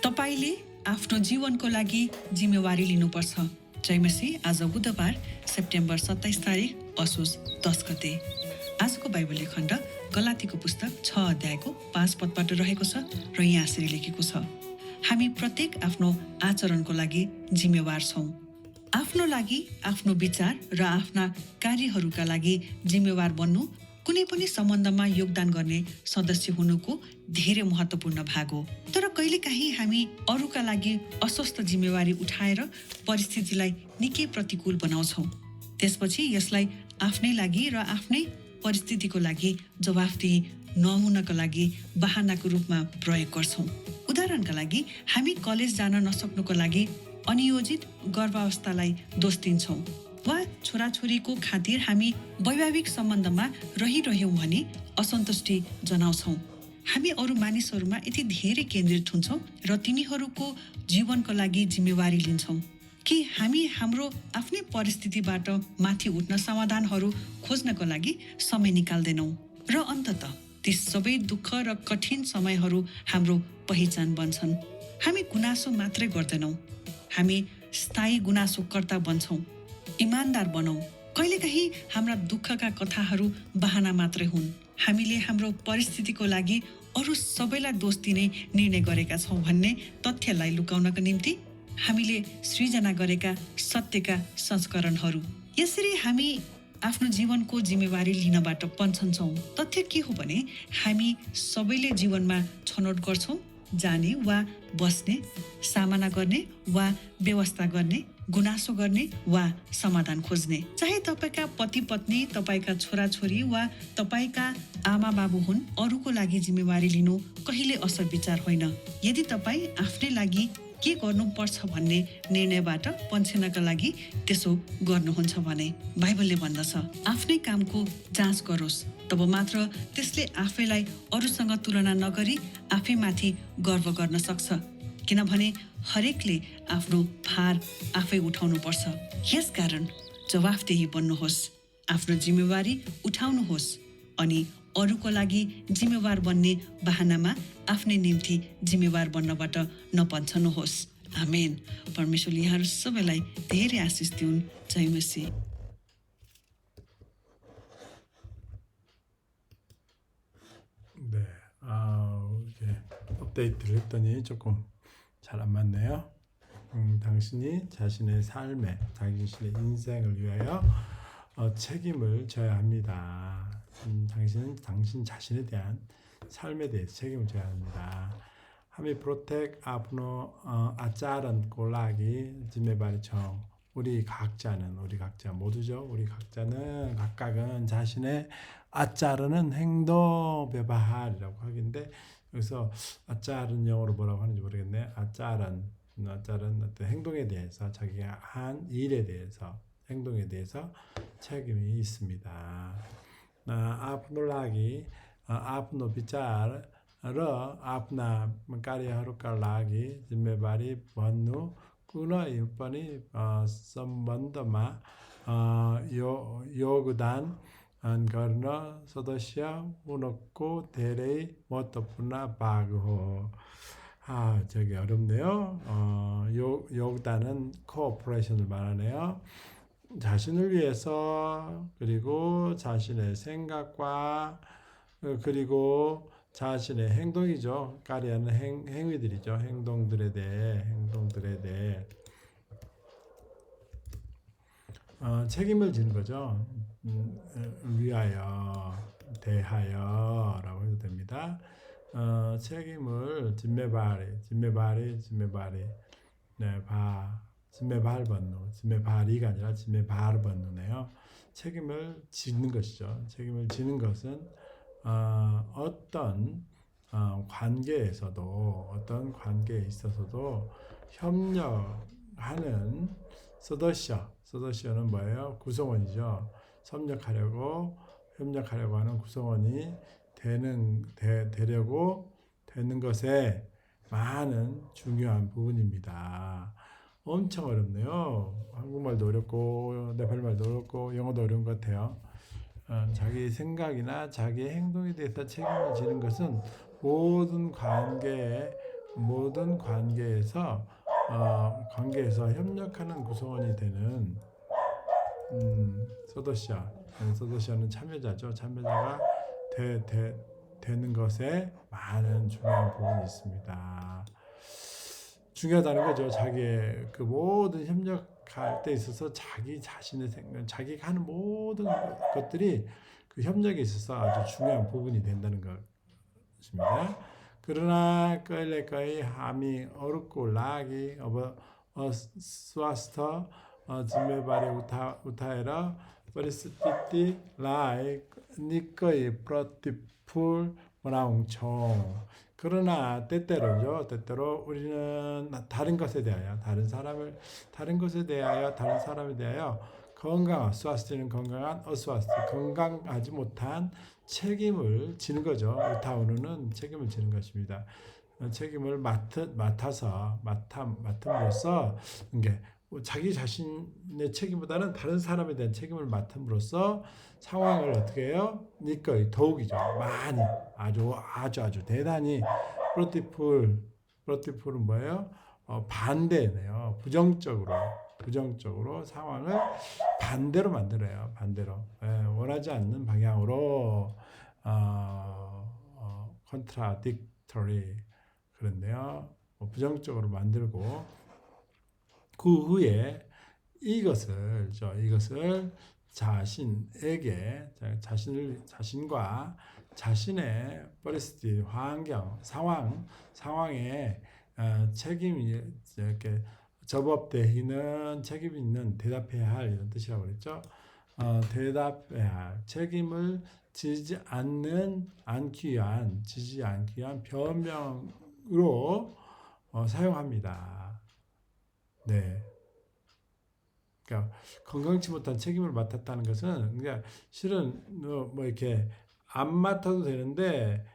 तपाईले आफ्नो जीवनको लागि जिम्मेवारी लिनुपर्छ। जयमसी आज बुधबार सेप्टेम्बर 27 तारिक असोज 10 गते। आजको बाइबल खण्ड गलातीको पुस्तक 6 अध्यायको 5 पदबाट रहेको छ र यहाँ यसरी लेखेको छ, हामी प्रत्येक आफ्नो आचरणको लागि जिम्मेवार छौँ। आफ्नो लागि, आफ्नो विचार र आफ्ना कार्यहरूका लागि जिम्मेवार बन्नु कुनै पनि सम्बन्धमा योगदान गर्ने सदस्य हुनुको धेरै महत्त्वपूर्ण भाग हो। तर कहिलेकाहीँ हामी अरूका लागि अस्वस्थ जिम्मेवारी उठाएर परिस्थितिलाई निकै प्रतिकूल बनाउँछौँ। त्यसपछि यसलाई आफ्नै लागि र आफ्नै परिस्थितिको लागि जवाफदेही नहुनका लागि बहानाको रूपमा प्रयोग गर्छौँ। उदाहरणका लागि हामी कलेज जान नसक्नुको लागि अनियोजित गर्भावस्थालाई दोष दिन्छौँ, वा छोराछोरीको खातिर हामी वैवाहिक सम्बन्धमा रहिरह्यौँ भने असन्तुष्टि जनाउँछौँ। हामी अरू मानिसहरूमा यति धेरै केन्द्रित हुन्छौँ र तिनीहरूको जीवनको लागि जिम्मेवारी लिन्छौँ कि हामी हाम्रो आफ्नै परिस्थितिबाट माथि उठ्न समाधानहरू खोज्नको लागि समय निकाल्दैनौँ। र अन्ततः ती सबै दुःख र कठिन समयहरू हाम्रो पहिचान बन्छन्। हामी गुनासो मात्रै गर्दैनौँ, हामी स्थायी गुनासोकर्ता बन्छौँ। इमानदार बनौँ। कहिलेकाहीँ हाम्रा दुःखका कथाहरू बहाना मात्रै हुन्। हामीले हाम्रो परिस्थितिको लागि अरू सबैलाई दोष दिने निर्णय गरेका छौँ भन्ने तथ्यलाई लुकाउनको निम्ति हामीले सृजना गरेका सत्यका संस्करणहरू। यसरी हामी आफ्नो जीवनको जिम्मेवारी लिनबाट पन्छन्छौँ। तथ्य के हो भने हामी सबैले जीवनमा छनौट गर्छौँ, जाने वा बस्ने, सामना गर्ने वा व्यवस्था गर्ने, गुनासो गर्ने वा समाधान खोज्ने। चाहे तपाईँका पति पत्नी, तपाईँका छोराछोरी वा तपाईँका आमा बाबु हुन्, अरूको लागि जिम्मेवारी लिनु कहिले असल विचार होइन। यदि तपाईँ आफ्नै लागि के गर्नुपर्छ भन्ने निर्णयबाट पन्छिनका लागि त्यसो गर्नुहुन्छ भने बाइबलले भन्दछ, आफ्नै कामको जाँच गरोस्, तब मात्र त्यसले आफैलाई अरूसँग तुलना नगरी आफैमाथि गर्व गर्न सक्छ। किनभने हरेकले आफ्नो भार आफै उठाउनु पर्छ। यसकारण जवाफदेही बन्नुहोस्, आफ्नो जिम्मेवारी उठाउनुहोस् अनि अरूको लागि जिम्मेवार बन्ने बहानामा आफ्नै निम्ति जिम्मेवार बन्नबाट नपन्छनुहोस्। आमेन। परमेश्वरले यहाँहरू सबैलाई धेरै आशिष दिउन्। जय मसीह। 네, 이제 업데이트를 했더니 조금 잘 안 맞네요. 당신이 자신의 삶에, 당신의 인생을 위하여 책임을 져야 합니다. 당신은 당신 자신에 대한 삶에 대해서 책임을 져야 합니다. Hami protect apno ajaran ko lagi 지메바리 청. 우리 각자 모두죠. 우리 각자는 각각은 자신의 아짜르는 행동 베바할이라고 하긴데, 여기서 아짜르는 영어로 뭐라고 하는지 모르겠네. 아짜른 어떤 행동에 대해서, 자기가 한 일에 대해서, 행동에 대해서 책임이 있습니다. 아프노라기 아프노 비चार र आफ्ना कार्यहरूका लागि जिम्मेवारी भन्नु कुनै पनि सम्बन्धमा योगदान गर्न सदस्य हुनुको धेरै महत्त्वपूर्ण भाग हो. 저기 어렵네요. 요ग단은 코오퍼레이션을 말하네요. 자신을 위해서, 그리고 자신의 생각과, 그리고 자신의 행동이죠. 까리하는 행위들이죠. 행동들에 대해 책임을 지는 거죠. 위하여, 대하여라고 해도 됩니다. 책임을 지메바리 네, 지메발 번누, 지메바리가 아니라 지메발 번누네요. 책임을 지는 것이죠. 책임을 지는 것은 어떤 관계에 있어서도 협력하는 서더셔는 뭐예요? 구성원이죠. 협력하려고 하는 구성원이 되려고 되는 것에 많은 중요한 부분입니다. 엄청 어렵네요. 한국말도 어렵고 네팔말도 어렵고 영어도 어려운 것 같아요. 자기 생각이나 자기 행동에 대해서 책임을 지는 것은 모든 관계에 모든 관계에서 협력하는 구성원이 되는 소도시아는 참여자죠. 참여자가 되는 것에 많은 중요한 부분이 있습니다. 중요하다는 거죠. 자기의 그 모든 협력할 때 있어서 자기 자신의 생각, 자기가 하는 모든 것들이 그 협력에 있어서 아주 중요한 부분이 된다는 것입니다. 그러나 끌레거의 함이 어렵고 락이 스와스터 지메바리 우타에라 परिस्थिति 라이 니꺼이 프로티풀 문화웅총 그러나 때때로 우리는 다른 것에 대하여 다른 사람에 대하여 스와스티는 건강한 어스와스티 건강하지 못한 책임을 지는 거죠. 우타우누는 책임을 지는 것입니다. 책임을 맡음으로써 이게 자기 자신의 책임보다는 다른 사람에 대한 책임을 맡음으로써 상황을 어떻게 해요? 니꺼이 더욱이죠. 많이 아주 대단히 프로티풀은 뭐예요? 반대네요. 부정적으로 상황을 반대로 만들어요. 반대로 원하지 않는 방향으로 contradictory 그런데요. 부정적으로 만들고 그 후에 이것을 자신과 자신의 परिस्थिति 환경 상황에 책임이 이렇게 접업되는 책임 있는 대답해야 할 이런 뜻이라고 그랬죠. 대답해야 할 책임을 지지 않기 위한 변명으로 사용합니다. 네. 그러니까 건강치 못한 책임을 맡았다는 것은 그러니까 실은 뭐 이렇게 안 맡아도 되는데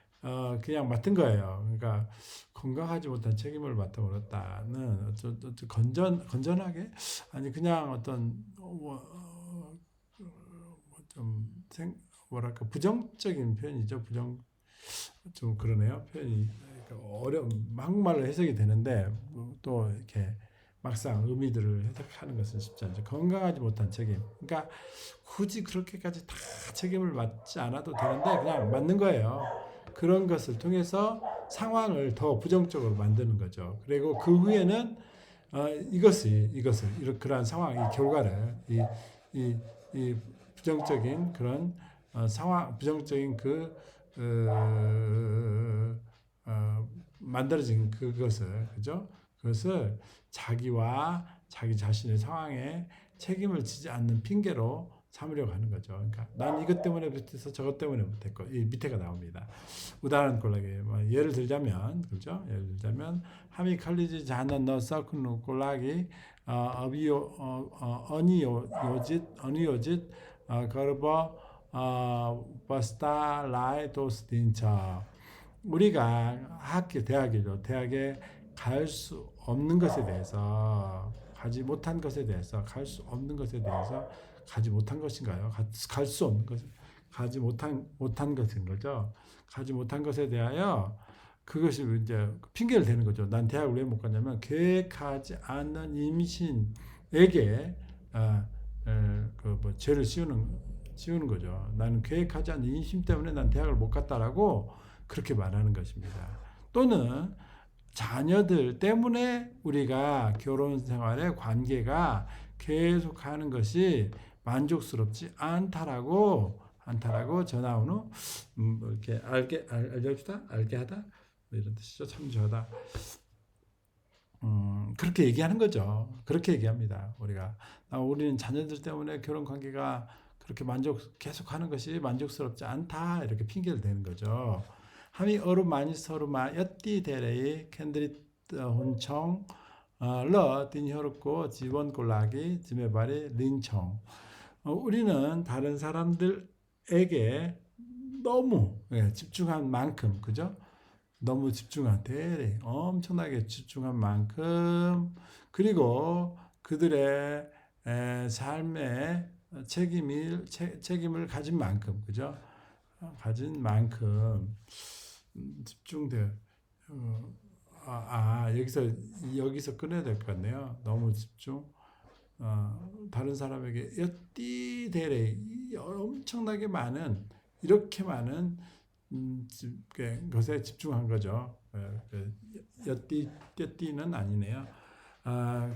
그냥 맡은 거예요. 그러니까 건강하지 못한 책임을 맡아버렸다는 건전하게 아니 그냥 어떤 뭐랄까 부정적인 표현이죠. 좀 그러네요. 표현이 한국말로 해석이 되는데 또 이렇게 막상 의미들을 해석하는 것은 쉽지 않죠. 건강하지 못한 책임. 그러니까 굳이 그렇게까지 다 책임을 맡지 않아도 되는데 그냥 맡는 거예요. 그런 것을 통해서 상황을 더 부정적으로 만드는 거죠. 그리고 그 후에는 그러한 상황, 이 결과를 이 부정적인 그런 부정적인 만들어진 그것을 자기와 자기 자신의 상황에 책임을 지지 않는 핑계로 삼으려고 하는 거죠. 그러니까 난 이것 때문에 못해서 저것 때문에 못했고 이 밑에가 나옵니다. 우다한 꼴라기 예를 들자면 그렇죠? 예를 들자면 하미 칼리지 자는 너 서큰 꼴라기 어니요짓 거르버 버스타 라이 도스딘처 우리가 대학에 갈 수 없는 것에 대해서 가지 못한 것에 대해서 갈 수 없는 것에 대해서 가지 못한 것인가요? 갈 수 없는 것 가지 못한 것인 거죠. 가지 못한 것에 대하여 그것이 이제 핑계를 대는 거죠. 난 대학을 왜 못 가냐면 계획하지 않는 임신에게 죄를 씌우는 거죠. 나는 계획하지 않는 임신 때문에 난 대학을 못 갔다라고 그렇게 말하는 것입니다. 또는 자녀들 때문에 우리가 결혼 생활의 관계가 계속하는 것이 만족스럽지 않다라고 전하오는 이렇게 알게 하다 이런 뜻이죠. 참조하다. 그렇게 얘기하는 거죠. 그렇게 얘기합니다. 우리는 자녀들 때문에 결혼 관계가 그렇게 계속하는 것이 만족스럽지 않다 이렇게 핑계를 대는 거죠. 하미 많이 서로마 엿띠 대레이 캔드리 혼청 러 딘혀롭고 지원 골라기 지메바리 린청 우리는 다른 사람들에게 너무 집중한 만큼 그죠? 너무 엄청나게 집중한 만큼 그리고 그들의 삶에 책임을 가진 만큼 그죠? 가진 만큼 집중돼 여기서 끊어야 될 것 같네요. 너무 집중. 다른 사람에게 여띠대래 엄청나게 많은 이렇게 많은 것에 집중한 거죠. 여띠는 아니네요.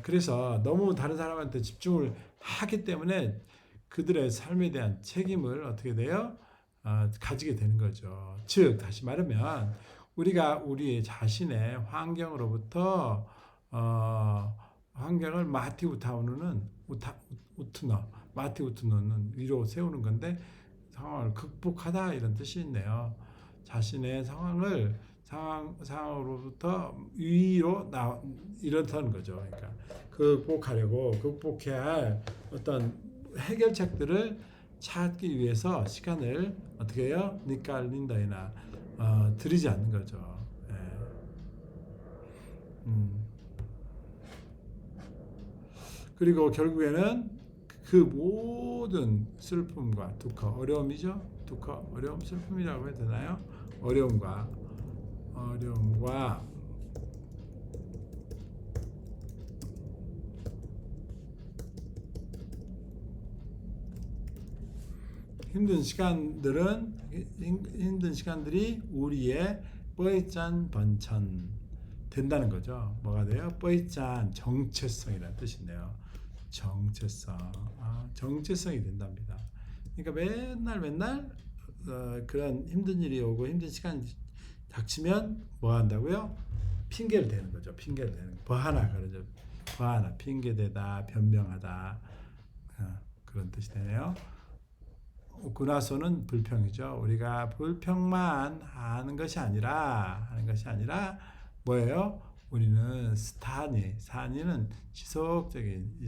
그래서 너무 다른 사람한테 집중을 하기 때문에 그들의 삶에 대한 책임을 어떻게 돼요? 가지게 되는 거죠. 즉 다시 말하면 우리가 우리 자신의 환경으로부터 환경을 마티 우트노는 위로 세우는 건데 상황을 극복하다 이런 뜻이 있네요. 자신의 상황으로부터 위로 이렇다는 거죠. 그러니까 극복해야 할 어떤 해결책들을 찾기 위해서 시간을 어떻게 해요? 니깔린다이나 들이지 않는 거죠. 예. 그리고 결국에는 그 모든 슬픔과 두커, 어려움이죠. 두커, 어려움, 슬픔이라고 해야 되나요? 어려움과 힘든 시간들이 우리의 뻐이짠 번천 된다는 거죠. 뭐가 돼요? 뻐이짠 정체성이라는 뜻인데요. 정체성이 된답니다. 그러니까 맨날 그런 힘든 일이 오고 힘든 시간이 닥치면 뭐 한다고요? 핑계를 대는 거죠. 핑계를 대는 거. 버하나 그러죠. 버하나 핑계대다, 변명하다 그런 뜻이 되네요. 구나소는 불평이죠. 우리가 불평만 하는 것이 아니라 뭐예요? 우리는 스타니는 지속적인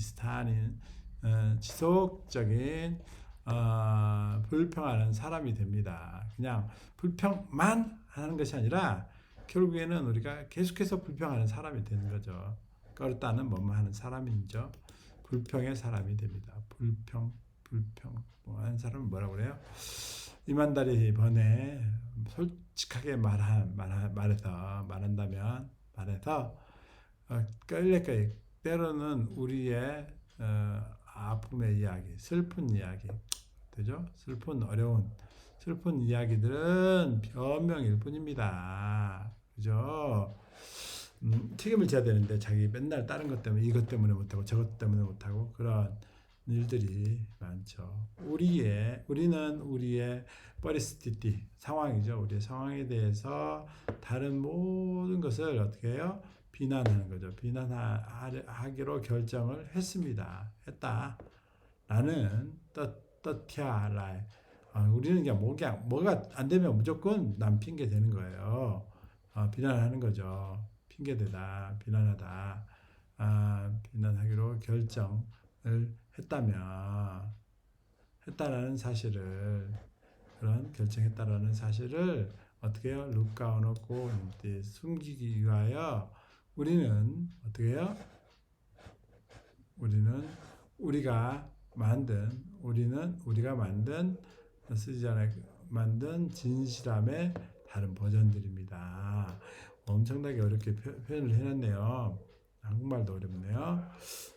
불평하는 사람이 됩니다. 그냥 불평만 하는 것이 아니라 결국에는 우리가 계속해서 불평하는 사람이 되는 거죠. 꺼르다는 뭐만 하는 사람이죠. 불평의 사람이 됩니다. 불평 뭐 하는 사람은 뭐라고 그래요? 이만다리 번에 솔직하게 말한다면 때로는 우리의 아픔의 이야기, 슬픈 이야기, 되죠? 슬픈 이야기들은 변명일 뿐입니다. 그죠? 책임을 져야 되는데 자기 맨날 다른 것 때문에 이것 때문에 못하고 저것 때문에 못하고 그런 일들이 많죠. 우리는 우리의 परिस्थिति 상황이죠. 우리의 상황에 대해서 다른 모든 것을 어떻게 해요? 비난하는 거죠. 비난하기로 결정을 했다. 라는 뜻이야. 우리는 그냥 뭐가 안 되면 무조건 남 핑계 대는 거예요. 비난하는 거죠. 핑계대다, 비난하다, 비난하기로 결정을 했다라는 사실을 결정했다라는 사실을 어떻게 해요? 루카오노고 숨기기 위하여 우리는 어떻게 해요? 우리가 만든 진실함의 다른 버전들입니다. 엄청나게 어렵게 표현을 해놨네요. 한국말도 어렵네요.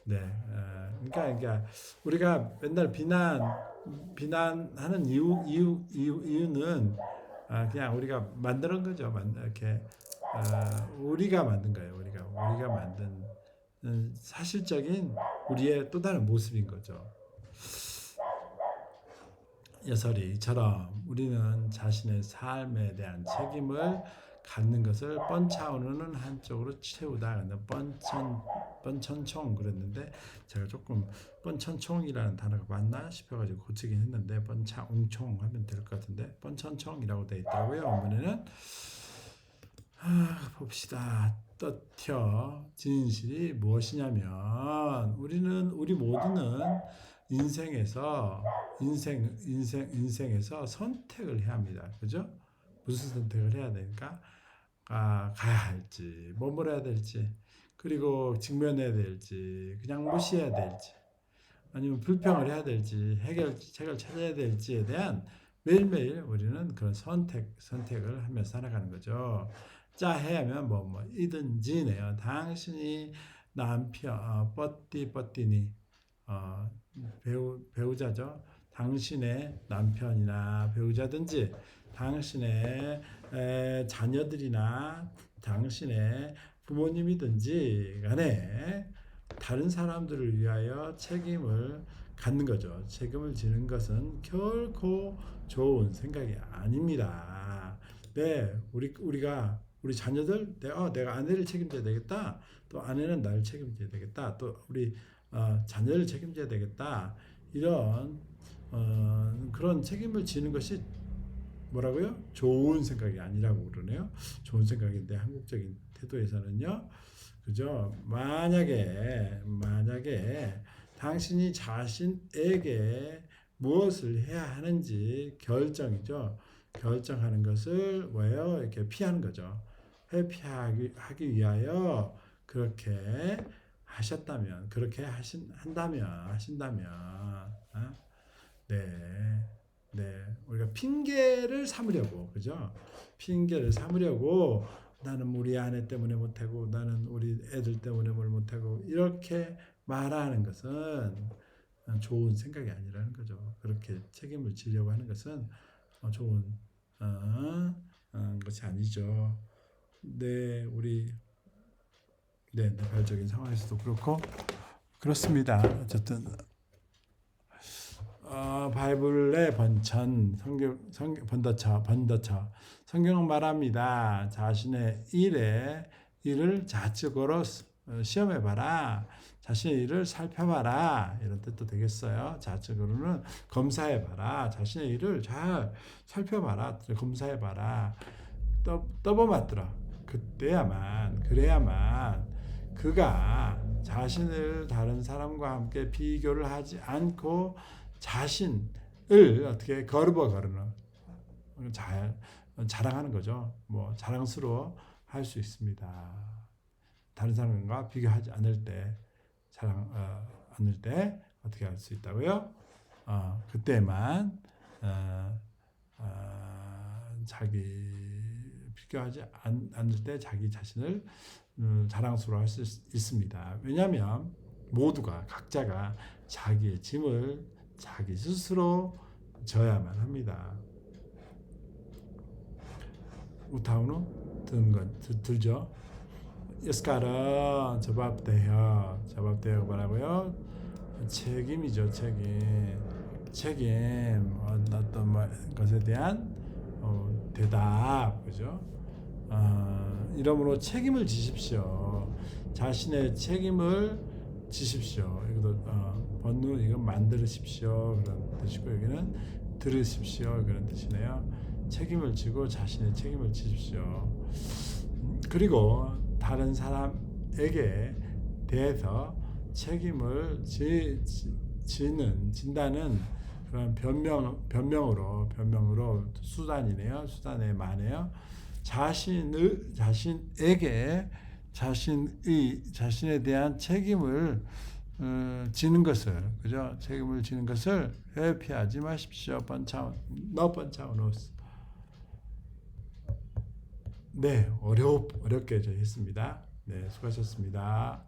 네, 그러니까 우리가 맨날 비난하는 이유는 그냥 우리가 만드는 거죠. 이렇게 우리가 만든 거예요. 우리가 만든 사실적인 우리의 또 다른 모습인 거죠. 여설이처럼 우리는 자신의 삶에 대한 책임을 갖는 것을 뻔차오는 한쪽으로 채우다. 뻔천총 그랬는데 제가 조금 뻔천총이라는 단어가 맞나 싶어가지고 고치긴 했는데 뻔차옹총 하면 될 것 같은데 뻔천총이라고 되어 있더라고요. 원문에는 봅시다. 진실이 무엇이냐면 우리 모두는 인생에서 선택을 해야 합니다. 그죠? 무슨 선택을 해야 되니까 가야 할지, 머물러야 될지, 그리고 직면해야 될지, 그냥 무시해야 될지, 아니면 불평을 해야 될지, 해결책을 찾아야 될지에 대한 매일매일 우리는 그런 선택을 하며 살아가는 거죠. 하면 뭐 이든지네요. 당신이 남편 뻗디니 배우자죠. 당신의 남편이나 배우자든지 당신의 자녀들이나 당신의 부모님이든지 간에 다른 사람들을 위하여 책임을 갖는 거죠. 책임을 지는 것은 결코 좋은 생각이 아닙니다. 네, 우리 자녀들 내가 아내를 책임져야 되겠다. 또 아내는 나를 책임져야 되겠다. 또 우리 자녀를 책임져야 되겠다. 이런 그런 책임을 지는 것이 뭐라고요? 좋은 생각이 아니라고 그러네요. 좋은 생각인데 한국적인 태도에서는요. 그죠? 만약에 당신이 자신에게 무엇을 해야 하는지 결정하는 것을 뭐예요? 이렇게 피하는 거죠. 회피하기 위하여 그렇게 하신다면, 우리가 핑계를 삼으려고, 그죠? 핑계를 삼으려고 나는 우리 아내 때문에 못하고, 나는 우리 애들 때문에 뭘 못하고, 이렇게 말하는 것은 좋은 생각이 아니라는 거죠. 그렇게 책임을 지려고 하는 것은 좋은 것이 아니죠. 네팔적인 상황에서도 그렇고 그렇습니다. 어쨌든 바이블의 번천 번더처 성경은 말합니다. 자신의 일을 좌측으로 시험해봐라. 자신의 일을 살펴봐라. 이런 뜻도 되겠어요. 좌측으로는 검사해봐라. 자신의 일을 잘 살펴봐라. 검사해봐라. 떠보맞더라. 그래야만 그가 자신을 다른 사람과 함께 비교를 하지 않고 자신을 어떻게 거르는 자랑하는 거죠. 자랑스러워 할 수 있습니다. 다른 사람과 비교하지 않을 때 어떻게 할 수 있다고요? 그때만 비교하지 않을 때 자기 자신을 자랑스러워 할 수 있습니다. 왜냐하면 각자가 자기의 짐을 자기 스스로 져야만 합니다. 우타우는 들죠. 예스카라 저밥대요 뭐라고요? 책임이죠. 책임 어떤 것에 대한 대답, 그죠? 이러므로 책임을 지십시오. 자신의 책임을 지십시오. 이것도 번누 이건 만들으십시오 그런 뜻이고, 여기는 들으십시오 그런 뜻이네요. 책임을 지고 자신의 책임을 지십시오. 그리고 다른 사람에게 대해서 책임을 진다는 그런 변명으로 수단이네요. 수단에 많네요. 자신에 대한 책임을 지는 것을, 그죠? 책임을 지는 것을 회피하지 마십시오. 번차우노스. 네, 어렵게 했습니다. 네, 수고하셨습니다.